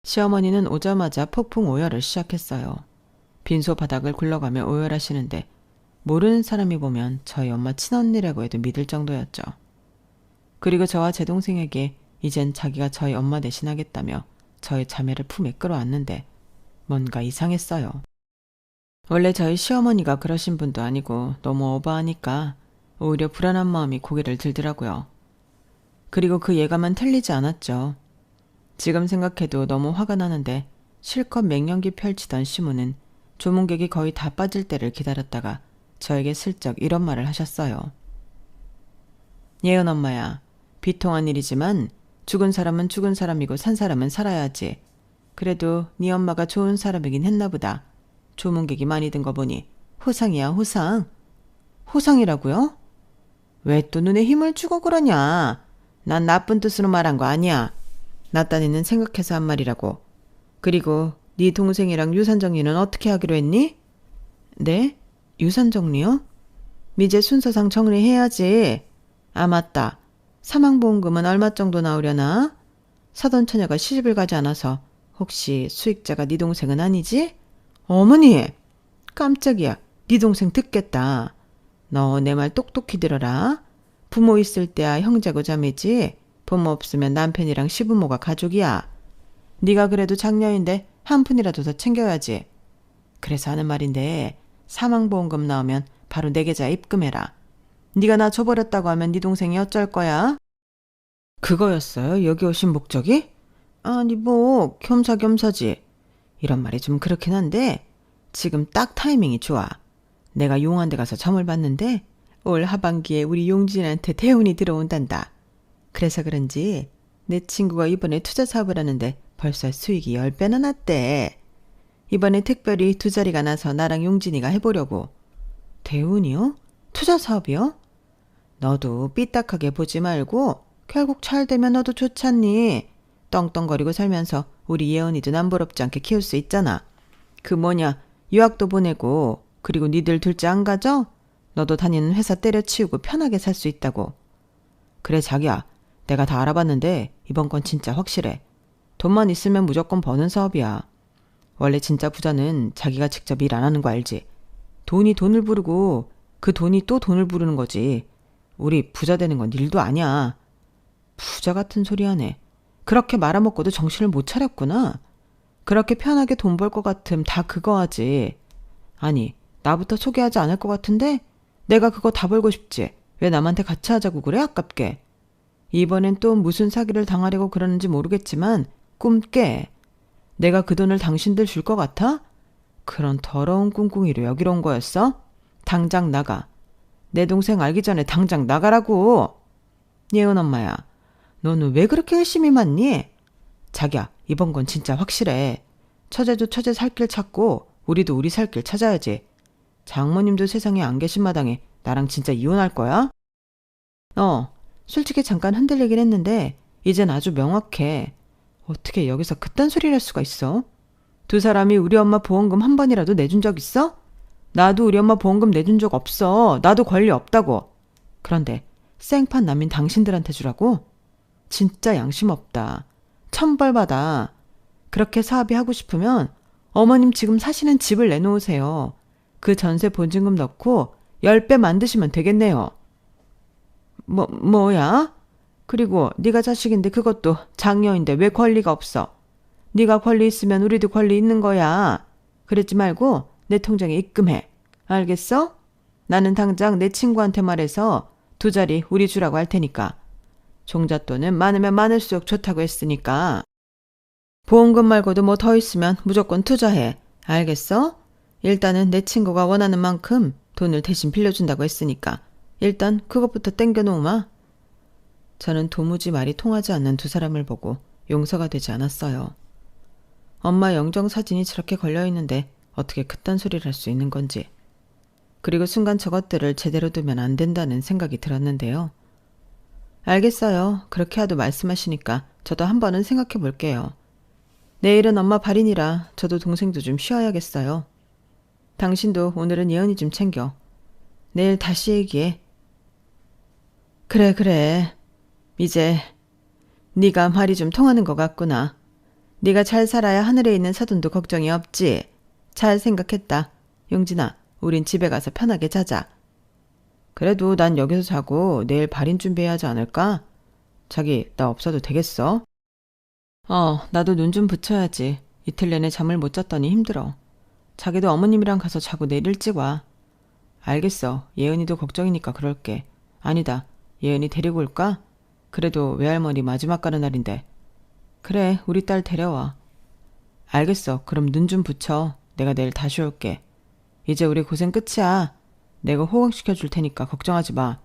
시어머니는 오자마자 폭풍 오열을 시작했어요. 빈소 바닥을 굴러가며 오열하시는데 모르는 사람이 보면 저희 엄마 친언니라고 해도 믿을 정도였죠. 그리고 저와 제 동생에게 이젠 자기가 저희 엄마 대신하겠다며 저희 자매를 품에 끌어안는데 뭔가 이상했어요. 원래 저희 시어머니가 그러신 분도 아니고 너무 오버하니까 오히려 불안한 마음이 고개를 들더라고요. 그리고 그 예감은 틀리지 않았죠. 지금 생각해도 너무 화가 나는데 실컷 맹연기 펼치던 시무는 조문객이 거의 다 빠질 때를 기다렸다가 저에게 슬쩍 이런 말을 하셨어요. 예은 엄마야, 비통한 일이지만 죽은 사람은 죽은 사람이고 산 사람은 살아야지. 그래도 네 엄마가 좋은 사람이긴 했나 보다. 조문객이 많이 든 거 보니 호상이야, 호상. 호상이라고요? 왜 또 눈에 힘을 주고 그러냐? 난 나쁜 뜻으로 말한 거 아니야. 나 딴에는 생각해서 한 말이라고. 그리고 네 동생이랑 유산 정리는 어떻게 하기로 했니? 네? 유산 정리요? 이제 순서상 정리해야지. 아, 맞다. 사망보험금은 얼마 정도 나오려나? 사돈 처녀가 시집을 가지 않아서 혹시 수익자가 네 동생은 아니지? 어머니! 깜짝이야. 네 동생 듣겠다. 너 내 말 똑똑히 들어라. 부모 있을 때야 형제고 자매지. 부모 없으면 남편이랑 시부모가 가족이야. 네가 그래도 장녀인데 한 푼이라도 더 챙겨야지. 그래서 하는 말인데 사망보험금 나오면 바로 내 계좌에 입금해라. 네가 나 줘버렸다고 하면 네 동생이 어쩔 거야? 그거였어요? 여기 오신 목적이? 아니 뭐 겸사겸사지. 이런 말이 좀 그렇긴 한데 지금 딱 타이밍이 좋아. 내가 용한 데 가서 점을 봤는데 올 하반기에 우리 용진한테 대운이 들어온단다. 그래서 그런지 내 친구가 이번에 투자 사업을 하는데 벌써 수익이 10배나 났대. 이번에 특별히 두 자리가 나서 나랑 용진이가 해보려고. 대운이요? 투자 사업이요? 너도 삐딱하게 보지 말고 결국 잘 되면 너도 좋잖니. 떵떵거리고 살면서 우리 예언이도 남부럽지 않게 키울 수 있잖아. 그 뭐냐, 유학도 보내고 그리고 니들 둘째 안 가져? 너도 다니는 회사 때려치우고 편하게 살 수 있다고. 그래 자기야, 내가 다 알아봤는데 이번 건 진짜 확실해. 돈만 있으면 무조건 버는 사업이야. 원래 진짜 부자는 자기가 직접 일 안 하는 거 알지? 돈이 돈을 부르고 그 돈이 또 돈을 부르는 거지. 우리 부자 되는 건 일도 아니야. 부자 같은 소리 하네. 그렇게 말아먹고도 정신을 못 차렸구나. 그렇게 편하게 돈 벌 것 같음 다 그거 하지. 아니, 나부터 소개하지 않을 것 같은데 내가 그거 다 벌고 싶지. 왜 남한테 같이 하자고 그래, 아깝게. 이번엔 또 무슨 사기를 당하려고 그러는지 모르겠지만 꿈 깨. 내가 그 돈을 당신들 줄 것 같아? 그런 더러운 꿍꿍이로 여기로 온 거였어? 당장 나가. 내 동생 알기 전에 당장 나가라고. 예은 엄마야, 너는 왜 그렇게 열심히 맞니? 자기야, 이번 건 진짜 확실해. 처제도 처제 살 길 찾고 우리도 우리 살 길 찾아야지. 장모님도 세상에 안 계신 마당에 나랑 진짜 이혼할 거야? 솔직히 잠깐 흔들리긴 했는데 이젠 아주 명확해. 어떻게 여기서 그딴 소리를 할 수가 있어? 두 사람이 우리 엄마 보험금 한 번이라도 내준 적 있어? 나도 우리 엄마 보험금 내준 적 없어. 나도 권리 없다고. 그런데 생판 남인 당신들한테 주라고? 진짜 양심 없다. 천벌받아. 그렇게 사업이 하고 싶으면 어머님 지금 사시는 집을 내놓으세요. 그 전세 보증금 넣고 10배 만드시면 되겠네요. 뭐야? 그리고 네가 자식인데 그것도 장녀인데 왜 권리가 없어? 네가 권리 있으면 우리도 권리 있는 거야. 그러지 말고 내 통장에 입금해. 알겠어? 나는 당장 내 친구한테 말해서 두 자리 우리 주라고 할 테니까. 종잣돈은 많으면 많을수록 좋다고 했으니까. 보험금 말고도 뭐 더 있으면 무조건 투자해. 알겠어? 일단은 내 친구가 원하는 만큼 돈을 대신 빌려준다고 했으니까 일단 그것부터 땡겨놓으마. 저는 도무지 말이 통하지 않는 두 사람을 보고 용서가 되지 않았어요. 엄마 영정사진이 저렇게 걸려있는데 어떻게 그딴 소리를 할 수 있는 건지. 그리고 순간 저것들을 제대로 두면 안 된다는 생각이 들었는데요. 알겠어요. 그렇게 하도 말씀하시니까 저도 한 번은 생각해 볼게요. 내일은 엄마 발인이라 저도 동생도 좀 쉬어야겠어요. 당신도 오늘은 예은이 좀 챙겨. 내일 다시 얘기해. 그래. 이제 네가 말이 좀 통하는 것 같구나. 네가 잘 살아야 하늘에 있는 사돈도 걱정이 없지. 잘 생각했다. 용진아, 우린 집에 가서 편하게 자자. 그래도 난 여기서 자고 내일 발인 준비해야 하지 않을까? 자기, 나 없어도 되겠어? 나도 눈 좀 붙여야지. 이틀 내내 잠을 못 잤더니 힘들어. 자기도 어머님이랑 가서 자고 내일 일찍 와. 알겠어. 예은이도 걱정이니까 그럴게. 아니다. 예은이 데리고 올까? 그래도 외할머니 마지막 가는 날인데. 그래, 우리 딸 데려와. 알겠어. 그럼 눈 좀 붙여. 내가 내일 다시 올게. 이제 우리 고생 끝이야. 내가 호강시켜 줄 테니까 걱정하지 마.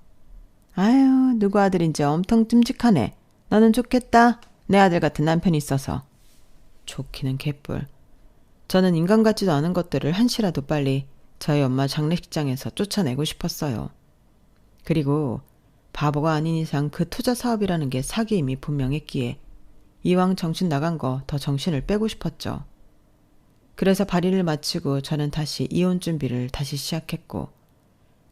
아유, 누구 아들인지 엄청 듬직하네. 너는 좋겠다. 내 아들 같은 남편이 있어서. 좋기는 개뿔. 저는 인간 같지도 않은 것들을 한시라도 빨리 저희 엄마 장례식장에서 쫓아내고 싶었어요. 그리고 바보가 아닌 이상 그 투자 사업이라는 게 사기임이 분명했기에 이왕 정신 나간 거 더 정신을 빼고 싶었죠. 그래서 발의를 마치고 저는 다시 이혼 준비를 다시 시작했고,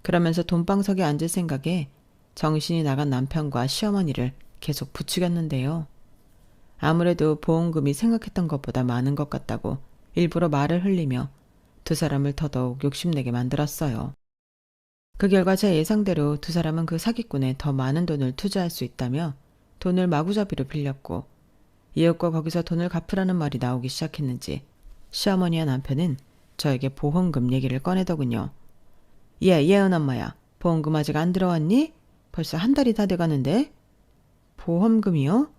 그러면서 돈방석에 앉을 생각에 정신이 나간 남편과 시어머니를 계속 부추겼는데요. 아무래도 보험금이 생각했던 것보다 많은 것 같다고 일부러 말을 흘리며 두 사람을 더더욱 욕심내게 만들었어요. 그 결과 제 예상대로 두 사람은 그 사기꾼에 더 많은 돈을 투자할 수 있다며 돈을 마구잡이로 빌렸고, 이웃과 거기서 돈을 갚으라는 말이 나오기 시작했는지 시어머니와 남편은 저에게 보험금 얘기를 꺼내더군요. 예은 엄마야, 보험금 아직 안 들어왔니? 벌써 한 달이 다 돼가는데. 보험금이요?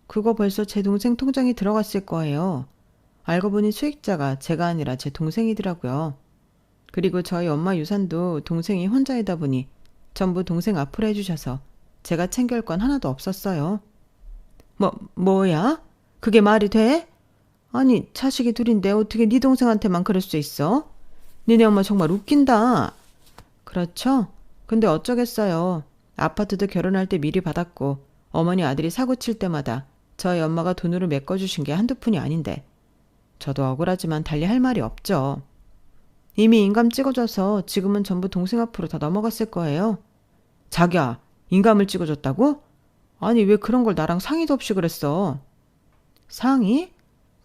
그거 벌써 제 동생 통장에 들어갔을 거예요. 알고 보니 수익자가 제가 아니라 제 동생이더라고요. 그리고 저희 엄마 유산도 동생이 혼자이다 보니 전부 동생 앞으로 해주셔서 제가 챙길 건 하나도 없었어요. 뭐야? 그게 말이 돼? 아니, 자식이 둘인데 어떻게 네 동생한테만 그럴 수 있어? 니네 엄마 정말 웃긴다. 그렇죠? 근데 어쩌겠어요. 아파트도 결혼할 때 미리 받았고 어머니 아들이 사고 칠 때마다 저희 엄마가 돈으로 메꿔주신 게 한두 푼이 아닌데 저도 억울하지만 달리 할 말이 없죠. 이미 인감 찍어줘서 지금은 전부 동생 앞으로 다 넘어갔을 거예요. 자기야, 인감을 찍어줬다고? 아니, 왜 그런 걸 나랑 상의도 없이 그랬어? 상의?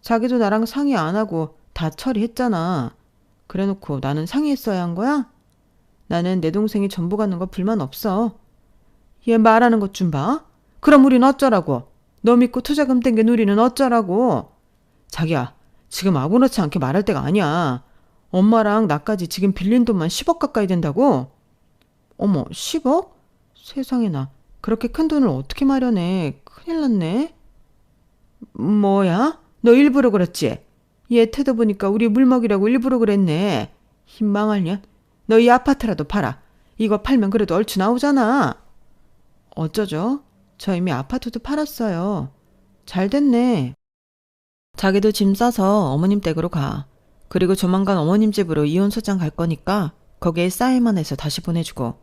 자기도 나랑 상의 안 하고 다 처리했잖아. 그래놓고 나는 상의했어야 한 거야? 나는 내 동생이 전부 가는 거 불만 없어. 얘 말하는 것 좀 봐. 그럼 우린 어쩌라고? 너 믿고 투자금 땡긴 우리는 어쩌라고? 자기야, 지금 아무렇지 않게 말할 때가 아니야. 엄마랑 나까지 지금 빌린 돈만 10억 가까이 된다고? 어머, 10억? 세상에나, 그렇게 큰 돈을 어떻게 마련해. 큰일 났네. 뭐야? 너 일부러 그랬지? 얘 태도 보니까 우리 물먹이라고 일부러 그랬네. 희망할 년. 너 이 아파트라도 팔아. 이거 팔면 그래도 얼추 나오잖아. 어쩌죠? 저 이미 아파트도 팔았어요. 잘 됐네. 자기도 짐 싸서 어머님 댁으로 가. 그리고 조만간 어머님 집으로 이혼소장 갈 거니까 거기에 사인만 해서 다시 보내주고.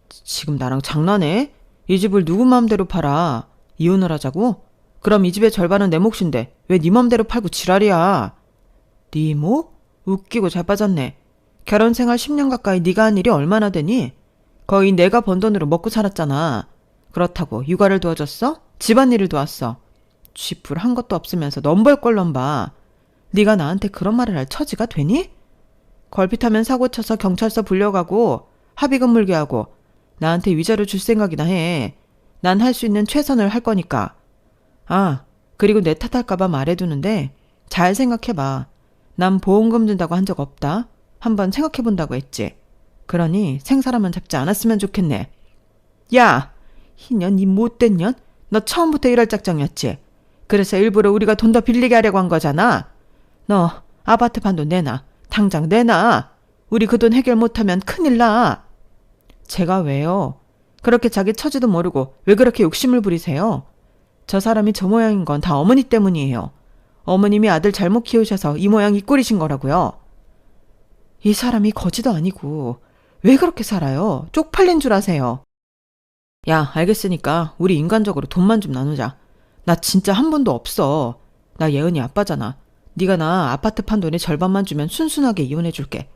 지금 나랑 장난해? 이 집을 누구 마음대로 팔아? 이혼을 하자고? 그럼 이 집의 절반은 내 몫인데 왜 네 맘대로 팔고 지랄이야? 네 몫? 웃기고 잘 빠졌네. 결혼 생활 10년 가까이 네가 한 일이 얼마나 되니? 거의 내가 번 돈으로 먹고 살았잖아. 그렇다고 육아를 도와줬어? 집안일을 도왔어. 쥐뿔 한 것도 없으면서 넘벌꼴 넘봐. 네가 나한테 그런 말을 할 처지가 되니? 걸핏하면 사고쳐서 경찰서 불려가고 합의금 물게 하고 나한테 위자료 줄 생각이나 해. 난 할 수 있는 최선을 할 거니까. 아, 그리고 내 탓할까봐 말해두는데 잘 생각해봐. 난 보험금 든다고 한 적 없다. 한번 생각해본다고 했지. 그러니 생사람은 잡지 않았으면 좋겠네. 야! 희년, 이 못된 년? 너 처음부터 이럴 작정이었지? 그래서 일부러 우리가 돈 더 빌리게 하려고 한 거잖아. 너 아파트 판 돈 내놔. 당장 내놔. 우리 그 돈 해결 못하면 큰일 나. 제가 왜요? 그렇게 자기 처지도 모르고 왜 그렇게 욕심을 부리세요? 저 사람이 저 모양인 건 다 어머니 때문이에요. 어머님이 아들 잘못 키우셔서 이 모양 이 꼴이신 거라고요. 이 사람이 거지도 아니고 왜 그렇게 살아요? 쪽팔린 줄 아세요? 야, 알겠으니까 우리 인간적으로 돈만 좀 나누자. 나 진짜 한 번도 없어. 나 예은이 아빠잖아. 네가 나 아파트 판 돈의 절반만 주면 순순하게 이혼해줄게.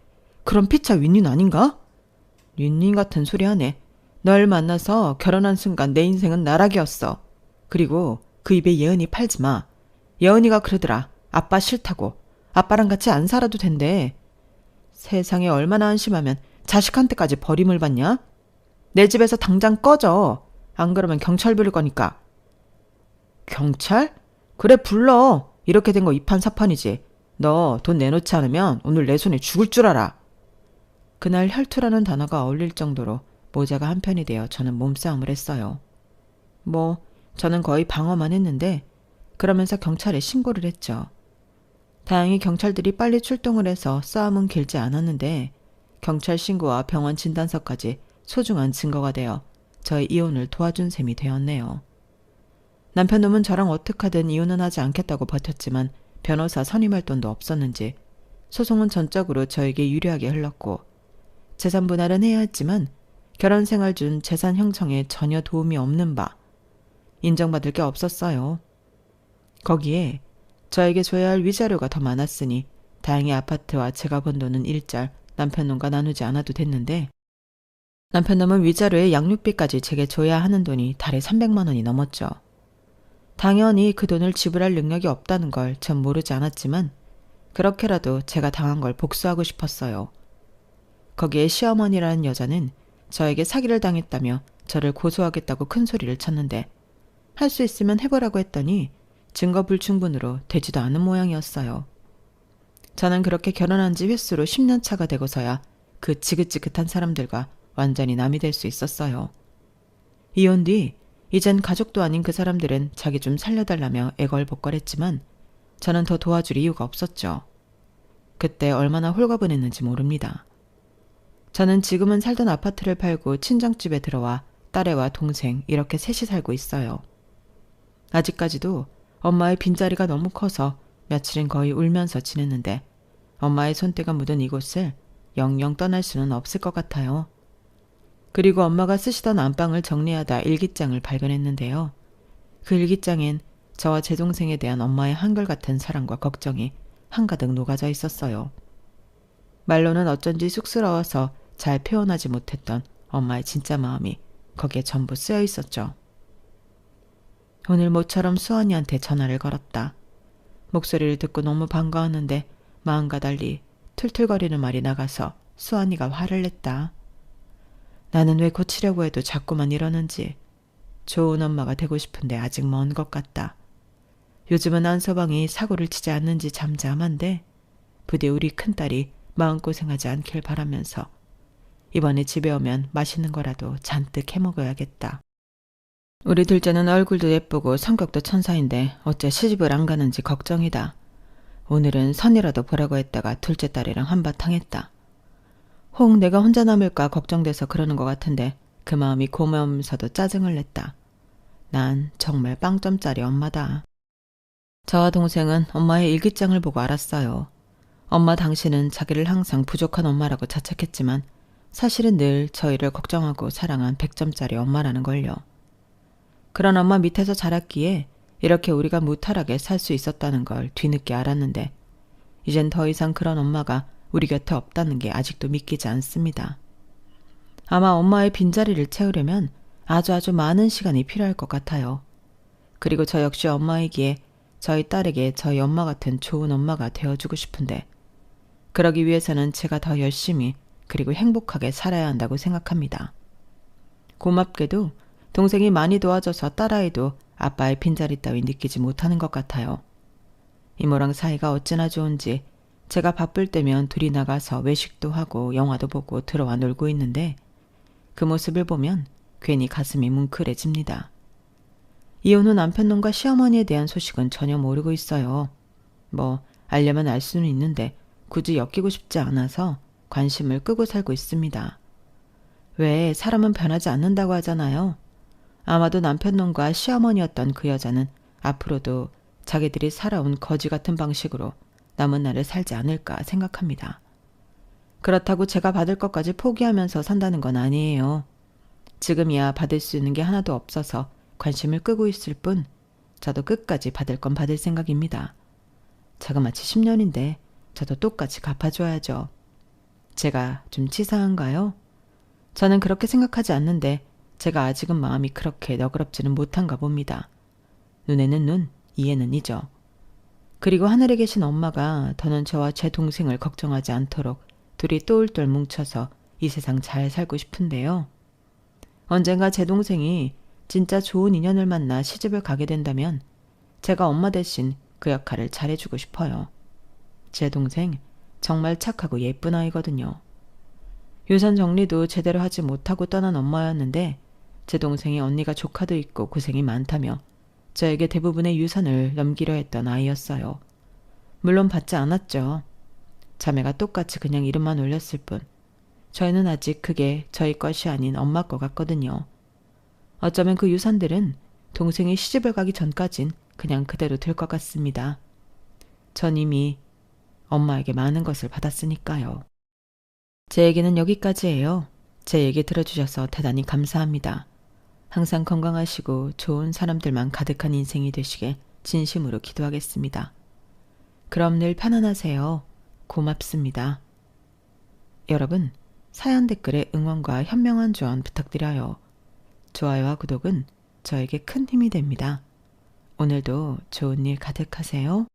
그럼 피차 윈윈 아닌가? 윈윈 같은 소리 하네. 널 만나서 결혼한 순간 내 인생은 나락이었어. 그리고 그 입에 예은이 팔지 마. 예은이가 그러더라. 아빠 싫다고. 아빠랑 같이 안 살아도 된대. 세상에 얼마나 한심하면 자식한테까지 버림을 받냐? 내 집에서 당장 꺼져. 안 그러면 경찰 부를 거니까. 경찰? 그래, 불러. 이렇게 된 거 이판사판이지. 너 돈 내놓지 않으면 오늘 내 손에 죽을 줄 알아. 그날 혈투라는 단어가 어울릴 정도로 모자가 한편이 되어 저는 몸싸움을 했어요. 저는 거의 방어만 했는데 그러면서 경찰에 신고를 했죠. 다행히 경찰들이 빨리 출동을 해서 싸움은 길지 않았는데 경찰 신고와 병원 진단서까지 소중한 증거가 되어 저의 이혼을 도와준 셈이 되었네요. 남편놈은 저랑 어떡하든 이혼은 하지 않겠다고 버텼지만 변호사 선임할 돈도 없었는지 소송은 전적으로 저에게 유리하게 흘렀고 재산 분할은 해야 했지만 결혼 생활 중 재산 형성에 전혀 도움이 없는 바 인정받을 게 없었어요. 거기에 저에게 줘야 할 위자료가 더 많았으니 다행히 아파트와 제가 번 돈은 일절 남편놈과 나누지 않아도 됐는데 남편놈은 위자료에 양육비까지 제게 줘야 하는 돈이 달에 300만 원이 넘었죠. 당연히 그 돈을 지불할 능력이 없다는 걸 전 모르지 않았지만 그렇게라도 제가 당한 걸 복수하고 싶었어요. 거기에 시어머니라는 여자는 저에게 사기를 당했다며 저를 고소하겠다고 큰 소리를 쳤는데 할 수 있으면 해보라고 했더니 증거 불충분으로 되지도 않은 모양이었어요. 저는 그렇게 결혼한 지 횟수로 10년 차가 되고서야 그 지긋지긋한 사람들과 완전히 남이 될 수 있었어요. 이혼 뒤 이젠 가족도 아닌 그 사람들은 자기 좀 살려달라며 애걸복걸했지만 저는 더 도와줄 이유가 없었죠. 그때 얼마나 홀가분했는지 모릅니다. 저는 지금은 살던 아파트를 팔고 친정집에 들어와 딸애와 동생 이렇게 셋이 살고 있어요. 아직까지도 엄마의 빈자리가 너무 커서 며칠은 거의 울면서 지냈는데 엄마의 손때가 묻은 이곳을 영영 떠날 수는 없을 것 같아요. 그리고 엄마가 쓰시던 안방을 정리하다 일기장을 발견했는데요. 그 일기장엔 저와 제 동생에 대한 엄마의 한결같은 사랑과 걱정이 한가득 녹아져 있었어요. 말로는 어쩐지 쑥스러워서 잘 표현하지 못했던 엄마의 진짜 마음이 거기에 전부 쓰여 있었죠. 오늘 모처럼 수원이한테 전화를 걸었다. 목소리를 듣고 너무 반가웠는데 마음과 달리 툴툴거리는 말이 나가서 수원이가 화를 냈다. 나는 왜 고치려고 해도 자꾸만 이러는지. 좋은 엄마가 되고 싶은데 아직 먼 것 같다. 요즘은 안서방이 사고를 치지 않는지 잠잠한데 부디 우리 큰딸이 마음고생하지 않길 바라면서 이번에 집에 오면 맛있는 거라도 잔뜩 해먹어야겠다. 우리 둘째는 얼굴도 예쁘고 성격도 천사인데 어째 시집을 안 가는지 걱정이다. 오늘은 선이라도 보라고 했다가 둘째 딸이랑 한바탕 했다. 혹 내가 혼자 남을까 걱정돼서 그러는 것 같은데 그 마음이 고마우면서도 짜증을 냈다. 난 정말 빵점짜리 엄마다. 저와 동생은 엄마의 일기장을 보고 알았어요. 엄마 당신은 자기를 항상 부족한 엄마라고 자책했지만 사실은 늘 저희를 걱정하고 사랑한 100점짜리 엄마라는 걸요. 그런 엄마 밑에서 자랐기에 이렇게 우리가 무탈하게 살 수 있었다는 걸 뒤늦게 알았는데 이젠 더 이상 그런 엄마가 우리 곁에 없다는 게 아직도 믿기지 않습니다. 아마 엄마의 빈자리를 채우려면 아주 많은 시간이 필요할 것 같아요. 그리고 저 역시 엄마이기에 저희 딸에게 저희 엄마 같은 좋은 엄마가 되어주고 싶은데 그러기 위해서는 제가 더 열심히 그리고 행복하게 살아야 한다고 생각합니다. 고맙게도 동생이 많이 도와줘서 딸아이도 아빠의 빈자리 따위 느끼지 못하는 것 같아요. 이모랑 사이가 어찌나 좋은지 제가 바쁠 때면 둘이 나가서 외식도 하고 영화도 보고 들어와 놀고 있는데 그 모습을 보면 괜히 가슴이 뭉클해집니다. 이혼 후 남편놈과 시어머니에 대한 소식은 전혀 모르고 있어요. 뭐 알려면 알 수는 있는데 굳이 엮이고 싶지 않아서 관심을 끄고 살고 있습니다. 왜 사람은 변하지 않는다고 하잖아요. 아마도 남편놈과 시어머니였던 그 여자는 앞으로도 자기들이 살아온 거지 같은 방식으로 남은 날을 살지 않을까 생각합니다. 그렇다고 제가 받을 것까지 포기하면서 산다는 건 아니에요. 지금이야 받을 수 있는 게 하나도 없어서 관심을 끄고 있을 뿐 저도 끝까지 받을 건 받을 생각입니다. 자그마치 10년인데 저도 똑같이 갚아줘야죠. 제가 좀 치사한가요? 저는 그렇게 생각하지 않는데 제가 아직은 마음이 그렇게 너그럽지는 못한가 봅니다. 눈에는 눈, 이에는 이죠. 그리고 하늘에 계신 엄마가 더는 저와 제 동생을 걱정하지 않도록 둘이 똘똘 뭉쳐서 이 세상 잘 살고 싶은데요. 언젠가 제 동생이 진짜 좋은 인연을 만나 시집을 가게 된다면 제가 엄마 대신 그 역할을 잘해주고 싶어요. 제 동생 정말 착하고 예쁜 아이거든요. 유산 정리도 제대로 하지 못하고 떠난 엄마였는데 제 동생이 언니가 조카도 있고 고생이 많다며 저에게 대부분의 유산을 넘기려 했던 아이였어요. 물론 받지 않았죠. 자매가 똑같이 그냥 이름만 올렸을 뿐. 저희는 아직 그게 저희 것이 아닌 엄마 거 같거든요. 어쩌면 그 유산들은 동생이 시집을 가기 전까진 그냥 그대로 될 것 같습니다. 전 이미 엄마에게 많은 것을 받았으니까요. 제 얘기는 여기까지예요. 제 얘기 들어주셔서 대단히 감사합니다. 항상 건강하시고 좋은 사람들만 가득한 인생이 되시길 진심으로 기도하겠습니다. 그럼 늘 편안하세요. 고맙습니다. 여러분, 사연 댓글에 응원과 현명한 조언 부탁드려요. 좋아요와 구독은 저에게 큰 힘이 됩니다. 오늘도 좋은 일 가득하세요.